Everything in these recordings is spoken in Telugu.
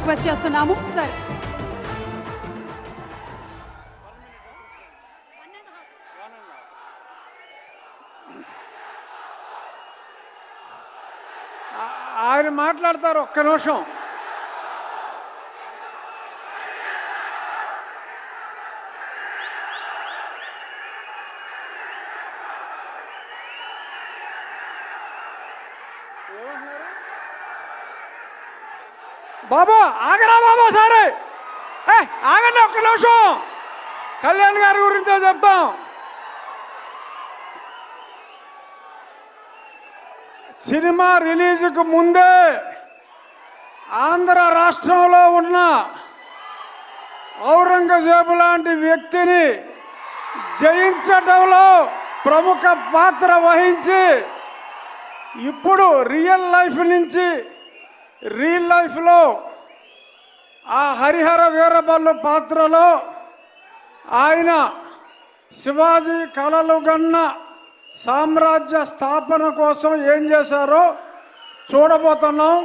రిక్వెస్ట్ చేస్తున్నాము. సార్ ఆయన మాట్లాడతారు, ఒక్క నిమిషం. బాబు ఆగరా బాబు, సరే ఆగండి ఒక్క నిమిషం. కళ్యాణ్ గారి గురించో చెప్తాం. సినిమా రిలీజ్కు ముందే ఆంధ్ర రాష్ట్రంలో ఉన్న ఔరంగజేబు లాంటి వ్యక్తిని జయించడంలో ప్రముఖ పాత్ర వహించి ఇప్పుడు రియల్ లైఫ్లో ఆ హరిహర వీరబల్లు పాత్రలో ఆయన శివాజీ కలలు గన్న సామ్రాజ్య స్థాపన కోసం ఏం చేశారో చూడబోతున్నాం.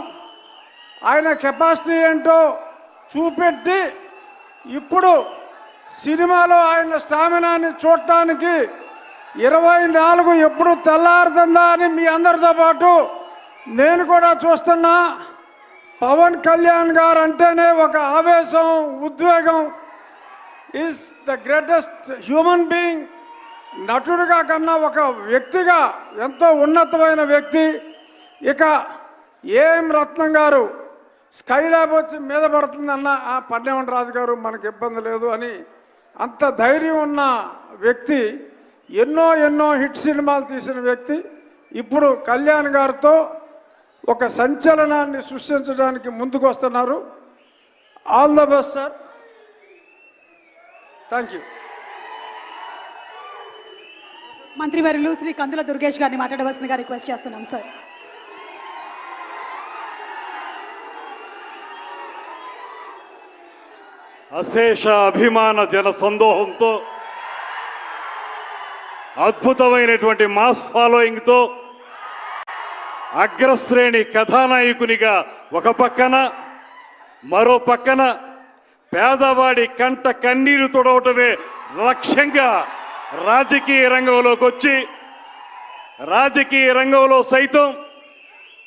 ఆయన కెపాసిటీ ఏంటో చూపెట్టి ఇప్పుడు సినిమాలో ఆయన స్టామినాని చూడటానికి 24 ఎప్పుడు తెల్లారుతుందా అని మీ అందరితో పాటు నేను కూడా చూస్తున్నా. పవన్ కళ్యాణ్ గారు అంటేనే ఒక ఆవేశం, ఉద్వేగం. Is the greatest human being. నటుడిగా కన్నా ఒక వ్యక్తిగా ఎంతో ఉన్నతమైన వ్యక్తి. ఇక ఏఎం రత్నం గారు స్కైలాబ్ వచ్చి మీద పడుతుందన్న పన్నెవన్ రాజు గారు మనకు ఇబ్బంది లేదు అని అంత ధైర్యం ఉన్న వ్యక్తి. ఎన్నో హిట్ సినిమాలు తీసిన వ్యక్తి. ఇప్పుడు కళ్యాణ్ గారితో ఒక సంచలనాన్ని సృష్టించడానికి ముందుకు వస్తున్నారు. All the best sir. Thank you. మంత్రివర్యులు శ్రీ కందుల దుర్గేష్ గారిని మాట్లాడవలసిందిగా రిక్వెస్ట్ చేస్తున్నాం సార్. అశేష అభిమాన జన సందోహంతో, అద్భుతమైనటువంటి మాస్ ఫాలోయింగ్తో, అగ్రశ్రేణి కథానాయకునిగా ఒక పక్కన, మరో పక్కన పేదవాడి కంట కన్నీరు తొడవటమే లక్ష్యంగా రాజకీయ రంగంలోకి వచ్చి, రాజకీయ రంగంలో సైతం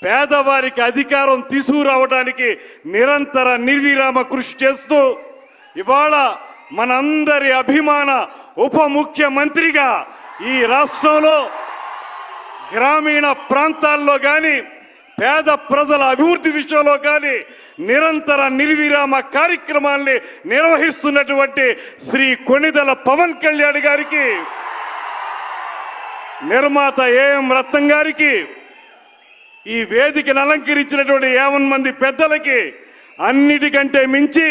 పేదవారికి అధికారం తీసుకురావడానికి నిరంతర నిర్విరామ కృషి చేస్తూ ఇవాళ మనందరి అభిమాన ఉప ముఖ్యమంత్రిగా ఈ రాష్ట్రంలో గ్రామీణ ప్రాంతాల్లో కానీ పేద ప్రజల అభివృద్ధి విషయంలో కానీ నిరంతర నిర్విరామ కార్యక్రమాల్ని నిర్వహిస్తున్నటువంటి శ్రీ కొణిదెల పవన్ కళ్యాణ్ గారికి, నిర్మాత ఏఎం రత్నం గారికి, ఈ వేదికను అలంకరించినటువంటి 50 మంది పెద్దలకి, అన్నిటికంటే మించి